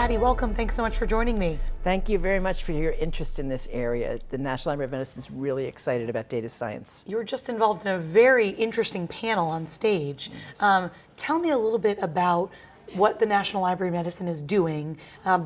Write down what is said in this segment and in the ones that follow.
Patty, welcome. Thanks so much for joining me. Thank you very much for your interest in this area. The National Library of Medicine is really excited about data science. You were just involved in a very interesting panel on stage. Yes. Tell me a little bit about what the National Library of Medicine is doing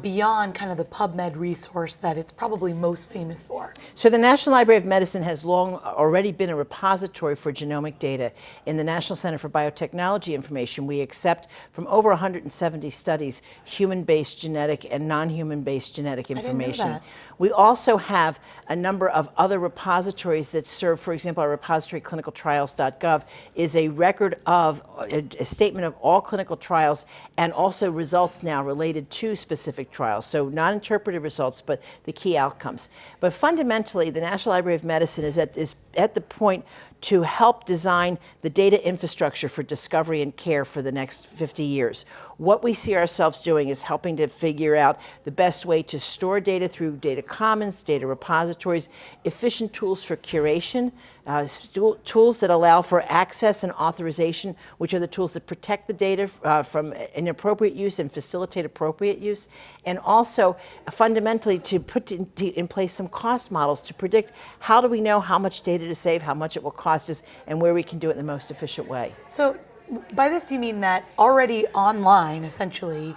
beyond kind of the PubMed resource that it's probably most famous for. So the National Library of Medicine has long already been a repository for genomic data. In the National Center for Biotechnology Information, we accept from over 170 studies human-based genetic and non-human-based genetic information. I didn't know that. We also have a number of other repositories that serve, for example, our repository clinicaltrials.gov is a record of a statement of all clinical trials and also results now related to specific trials. So not interpretive results, but the key outcomes. But fundamentally, the National Library of Medicine is at the point to help design the data infrastructure for discovery and care for the next 50 years. What we see ourselves doing is helping to figure out the best way to store data through data commons, data repositories, efficient tools for curation, tools that allow for access and authorization, which are the tools that protect the data from inappropriate use and facilitate appropriate use, and also fundamentally to put in place some cost models to predict how do we know how much data to save, how much it will cost us, and where we can do it in the most efficient way. So by this you mean that already online, essentially,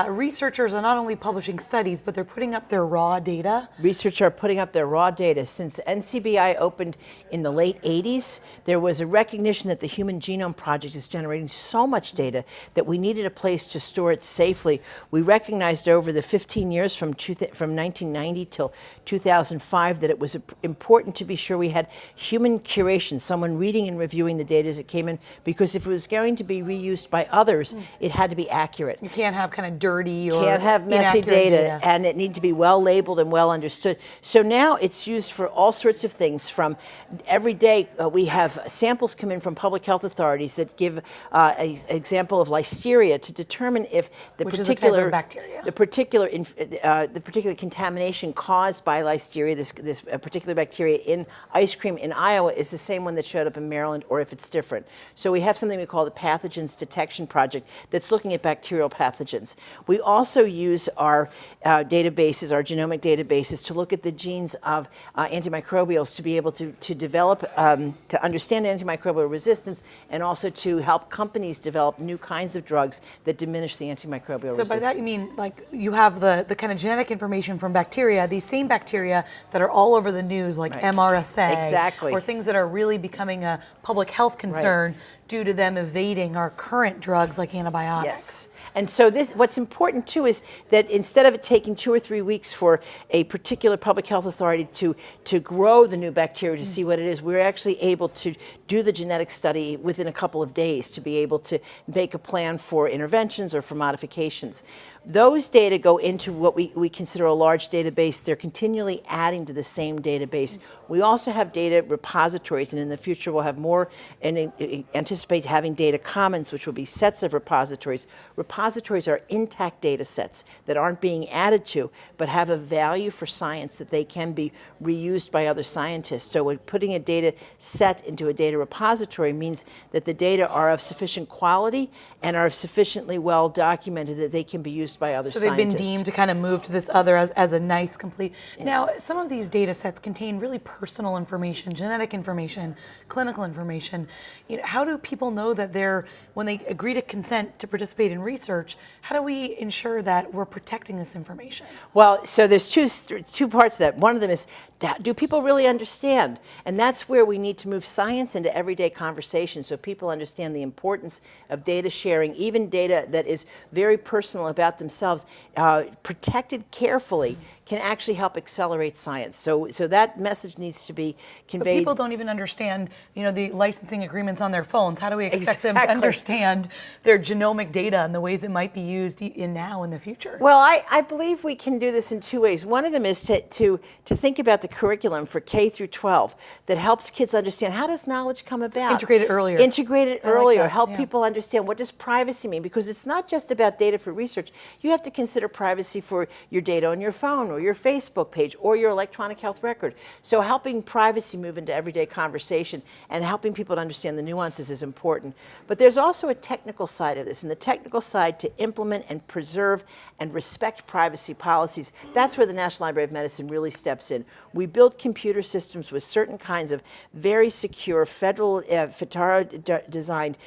researchers are not only publishing studies, but they're putting up their raw data? Researchers are putting up their raw data. Since NCBI opened in the late 80s, there was a recognition that the Human Genome Project is generating so much data that we needed a place to store it safely. We recognized over the 15 years from 1990 till 2005 that it was important to be sure we had human curation, someone reading and reviewing the data as it came in, because if it was going to be reused by others, it had to be accurate. You can't have kind of dirty or can't have messy data, and it needs to be well labeled and well understood. So now it's used for all sorts of things. From every day we have samples come in from public health authorities that give an example of listeria to determine if the particular bacteria, the particular contamination caused by listeria, this particular bacteria in ice cream in Iowa, is the same one that showed up in Maryland, or if it's different. So we have something we call the Pathogens Detection Project that's looking at bacterial pathogens. We also use our databases, our genomic databases, to look at the genes of antimicrobials to be able to develop, to understand antimicrobial resistance, and also to help companies develop new kinds of drugs that diminish the antimicrobial resistance. So by that you mean, like, you have the kind of genetic information from bacteria, these same bacteria that are all over the news, like right. MRSA, exactly. or things that are really becoming a public health concern right. due to them evading our current drugs like antibiotics. Yes. And so what's important too is that instead of it taking 2 or 3 weeks for a particular public health authority to grow the new bacteria to see what it is, we're actually able to do the genetic study within a couple of days to be able to make a plan for interventions or for modifications. Those data go into what we consider a large database. They're continually adding to the same database. We also have data repositories, and in the future we'll have more, and anticipate having data commons, which will be sets of repositories. Repositories are intact data sets that aren't being added to, but have a value for science that they can be reused by other scientists. So putting a data set into a data repository means that the data are of sufficient quality and are sufficiently well documented that they can be used by other scientists. So they've been deemed to kind of move to this other as a nice, complete. Yeah. Now, some of these data sets contain really personal information, genetic information, clinical information. You know, how do people know that when they agree to consent to participate in research, how do we ensure that we're protecting this information? Well, so there's two parts of that. One of them is, do people really understand? And that's where we need to move science into everyday conversation so people understand the importance of data sharing, even data that is very personal about themselves, protected carefully, can actually help accelerate science. So that message needs to be conveyed. But people don't even understand, the licensing agreements on their phones. How do we expect them to understand their genomic data and the ways it might be used now in the future? Well, I believe we can do this in 2 ways. One of them is to think about the curriculum for K through 12 that helps kids understand, how does knowledge come about? Integrate it earlier. Integrate it earlier. Help people understand, what does privacy mean? Because it's not just about data for research. You have to consider privacy for your data on your phone, or or your Facebook page or your electronic health record. So helping privacy move into everyday conversation and helping people to understand the nuances is important. But there's also a technical side of this, and the technical side to implement and preserve and respect privacy policies. That's where the National Library of Medicine really steps in. We build computer systems with certain kinds of very secure federal FITARA designed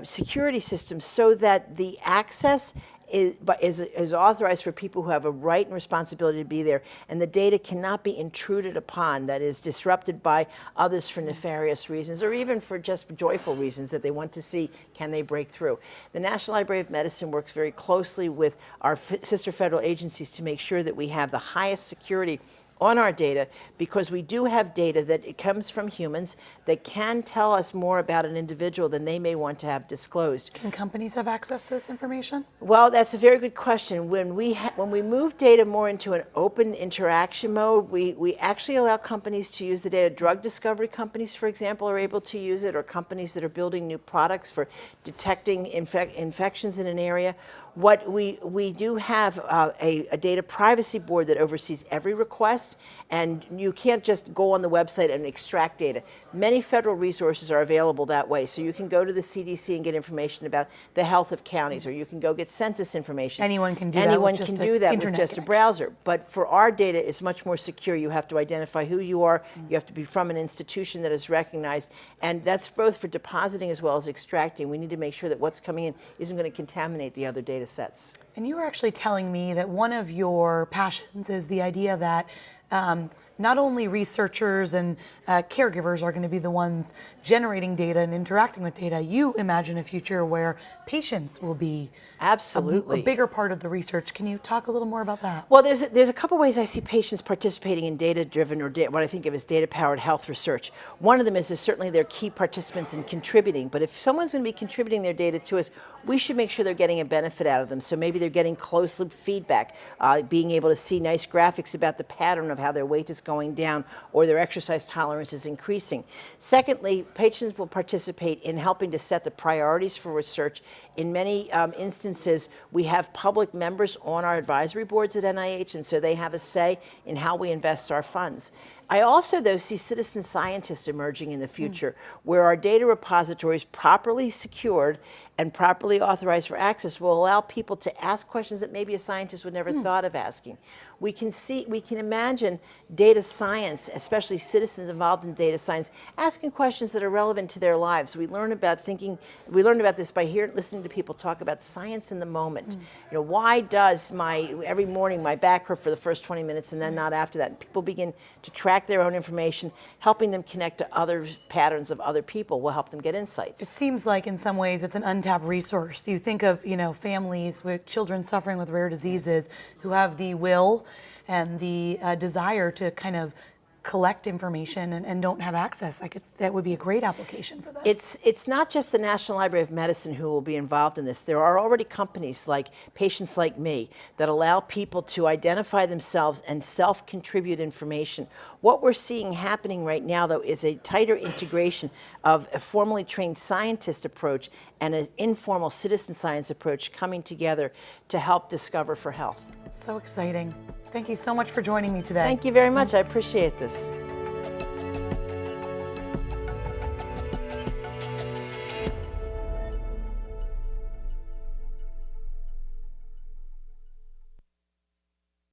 security systems so that the access is authorized for people who have a right and responsibility to be there, and the data cannot be intruded upon, that is disrupted by others for nefarious reasons or even for just joyful reasons that they want to see, can they break through. The National Library of Medicine works very closely with our sister federal agencies to make sure that we have the highest security on our data, because we do have data that it comes from humans that can tell us more about an individual than they may want to have disclosed. Can companies have access to this information? Well, that's a very good question. When we move data more into an open interaction mode, we actually allow companies to use the data. Drug discovery companies, for example, are able to use it, or companies that are building new products for detecting infections in an area. What we do have a data privacy board that oversees every request, and you can't just go on the website and extract data. Many federal resources are available that way, so you can go to the CDC and get information about the health of counties, or you can go get census information. Anyone can do Anyone that with can just do an that with internet just a connection. browser. But for our data, it's much more secure. You have to identify who you are. You have to be from an institution that is recognized, and that's both for depositing as well as extracting. We need to make sure that what's coming in isn't going to contaminate the other data sets. And you were actually telling me that one of your passions is the idea that not only researchers and caregivers are going to be the ones generating data and interacting with data. You imagine a future where patients will be Absolutely a bigger part of the research. Can you talk a little more about that? Well, there's a couple ways I see patients participating in data-driven or what I think of as data-powered health research. One of them is certainly they're key participants in contributing, but if someone's going to be contributing their data to us, we should make sure they're getting a benefit out of them. So maybe they're getting closed-loop feedback, being able to see nice graphics about the pattern of how their weight is going down or their exercise tolerance is increasing. Secondly, patients will participate in helping to set the priorities for research. In many instances, we have public members on our advisory boards at NIH, and so they have a say in how we invest our funds. I also, though, see citizen scientists emerging in the future, where our data repositories, properly secured and properly authorized for access, will allow people to ask questions that maybe a scientist would never thought of asking. We can imagine data science, especially citizens involved in data science, asking questions that are relevant to their lives. We learned about this by listening to people talk about science in the moment. You know, why does every morning my back hurt for the first 20 minutes and then not after that? And people begin to track their own information. Helping them connect to other patterns of other people will help them get insights. It seems like in some ways it's an untapped resource. You think of, families with children suffering with rare diseases who have the will and the desire to kind of collect information and don't have access. That would be a great application for this. It's not just the National Library of Medicine who will be involved in this. There are already companies like Patients Like Me that allow people to identify themselves and self-contribute information. What we're seeing happening right now, though, is a tighter integration of a formally trained scientist approach and an informal citizen science approach coming together to help discover for health. So exciting. Thank you so much for joining me today. Thank you very much. I appreciate this.